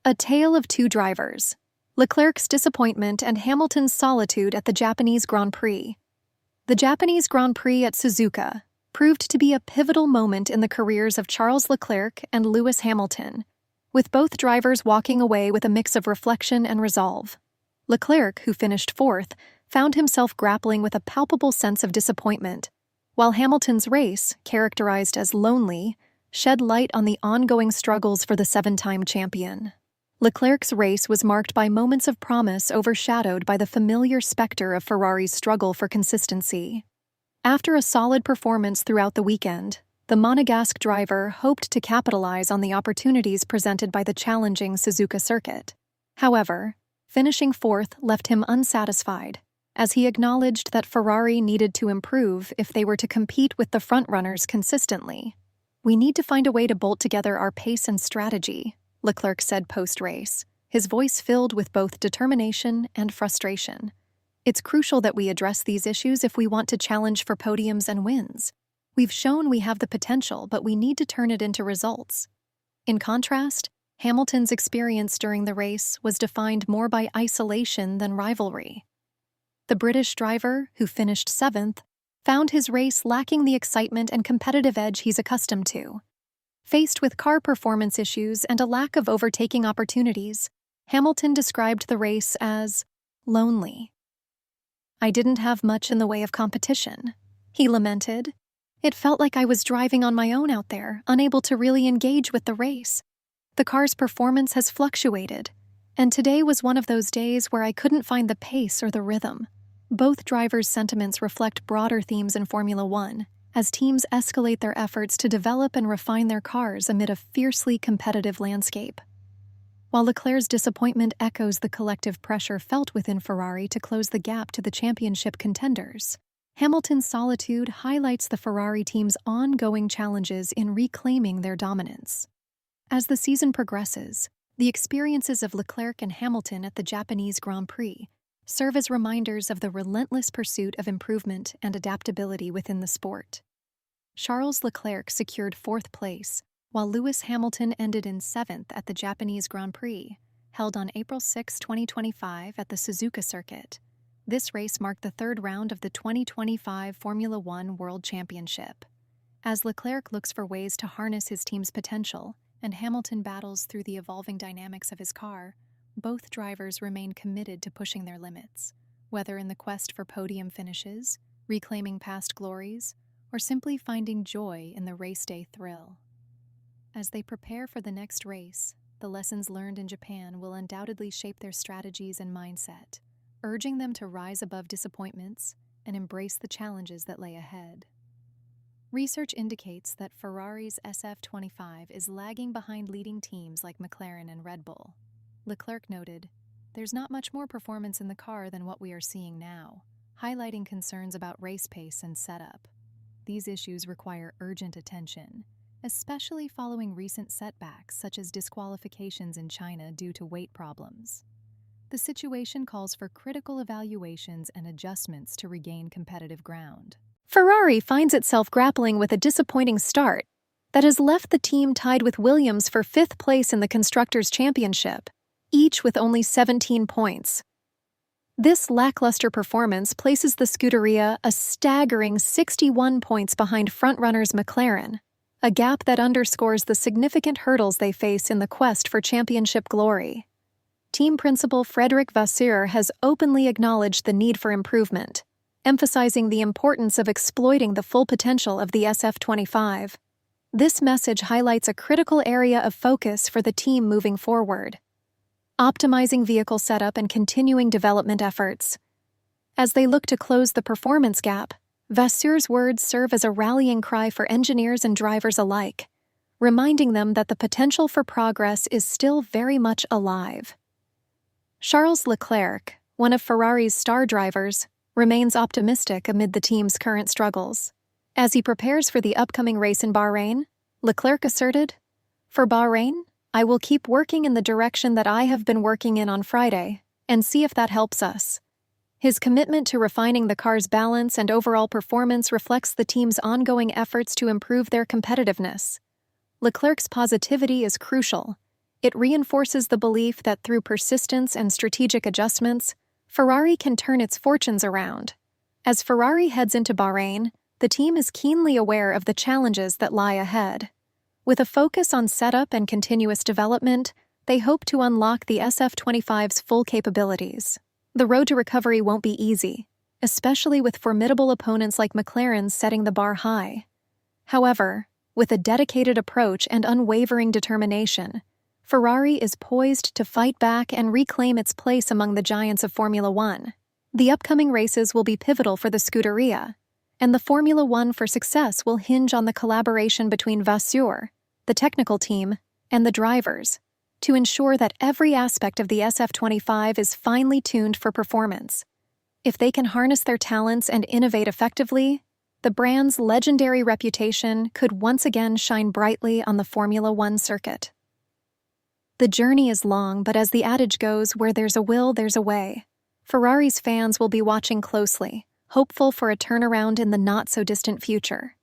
A tale of two drivers. Leclerc's disappointment and Hamilton's solitude at the Japanese Grand Prix. The Japanese Grand Prix at Suzuka proved to be a pivotal moment in the careers of Charles Leclerc and Lewis Hamilton, with both drivers walking away with a mix of reflection and resolve. Leclerc, who finished fourth, found himself grappling with a palpable sense of disappointment, while Hamilton's race, characterized as lonely, shed light on the ongoing struggles for the seven-time champion. Leclerc's race was marked by moments of promise overshadowed by the familiar specter of Ferrari's struggle for consistency. After a solid performance throughout the weekend, the Monegasque driver hoped to capitalize on the opportunities presented by the challenging Suzuka circuit. However, finishing fourth left him unsatisfied, as he acknowledged that Ferrari needed to improve if they were to compete with the frontrunners consistently. "We need to find a way to bolt together our pace and strategy," Leclerc said post-race, his voice filled with both determination and frustration. "It's crucial that we address these issues if we want to challenge for podiums and wins. We've shown we have the potential, but we need to turn it into results." In contrast, Hamilton's experience during the race was defined more by isolation than rivalry. The British driver, who finished seventh, found his race lacking the excitement and competitive edge he's accustomed to. Faced with car performance issues and a lack of overtaking opportunities, Hamilton described the race as lonely. "I didn't have much in the way of competition," he lamented. "It felt like I was driving on my own out there, unable to really engage with the race. The car's performance has fluctuated, and today was one of those days where I couldn't find the pace or the rhythm." Both drivers' sentiments reflect broader themes in Formula One, as teams escalate their efforts to develop and refine their cars amid a fiercely competitive landscape. While Leclerc's disappointment echoes the collective pressure felt within Ferrari to close the gap to the championship contenders, Hamilton's solitude highlights the Ferrari team's ongoing challenges in reclaiming their dominance. As the season progresses, the experiences of Leclerc and Hamilton at the Japanese Grand Prix serve as reminders of the relentless pursuit of improvement and adaptability within the sport. Charles Leclerc secured fourth place, while Lewis Hamilton ended in seventh at the Japanese Grand Prix, held on April 6, 2025 at the Suzuka circuit. This race marked the third round of the 2025 Formula One World Championship. As Leclerc looks for ways to harness his team's potential, and Hamilton battles through the evolving dynamics of his car, both drivers remain committed to pushing their limits, whether in the quest for podium finishes, reclaiming past glories, or simply finding joy in the race day thrill. As they prepare for the next race, the lessons learned in Japan will undoubtedly shape their strategies and mindset, urging them to rise above disappointments and embrace the challenges that lay ahead. Research indicates that Ferrari's SF25 is lagging behind leading teams like McLaren and Red Bull. Leclerc noted, "There's not much more performance in the car than what we are seeing now," highlighting concerns about race pace and setup. These issues require urgent attention, especially following recent setbacks such as disqualifications in China due to weight problems. The situation calls for critical evaluations and adjustments to regain competitive ground. Ferrari finds itself grappling with a disappointing start that has left the team tied with Williams for fifth place in the Constructors' Championship, each with only 17 points. This lackluster performance places the Scuderia a staggering 61 points behind frontrunners McLaren, a gap that underscores the significant hurdles they face in the quest for championship glory. Team principal Frédéric Vasseur has openly acknowledged the need for improvement, emphasizing the importance of exploiting the full potential of the SF25. This message highlights a critical area of focus for the team moving forward: optimizing vehicle setup and continuing development efforts. As they look to close the performance gap, Vasseur's words serve as a rallying cry for engineers and drivers alike, reminding them that the potential for progress is still very much alive. Charles Leclerc, one of Ferrari's star drivers, remains optimistic amid the team's current struggles. As he prepares for the upcoming race in Bahrain, Leclerc asserted, "For Bahrain, I will keep working in the direction that I have been working in on Friday, and see if that helps us." His commitment to refining the car's balance and overall performance reflects the team's ongoing efforts to improve their competitiveness. Leclerc's positivity is crucial, It reinforces the belief that through persistence and strategic adjustments, Ferrari can turn its fortunes around. As Ferrari heads into Bahrain, the team is keenly aware of the challenges that lie ahead. With a focus on setup and continuous development, they hope to unlock the SF25's full capabilities. The road to recovery won't be easy, especially with formidable opponents like McLaren setting the bar high. However, with a dedicated approach and unwavering determination, Ferrari is poised to fight back and reclaim its place among the giants of Formula One. The upcoming races will be pivotal for the Scuderia, and the Formula One for success will hinge on the collaboration between Vasseur, the technical team, and the drivers, to ensure that every aspect of the SF25 is finely tuned for performance. If they can harness their talents and innovate effectively, the brand's legendary reputation could once again shine brightly on the Formula One circuit. The journey is long, but as the adage goes, where there's a will, there's a way. Ferrari's fans will be watching closely, hopeful for a turnaround in the not-so-distant future.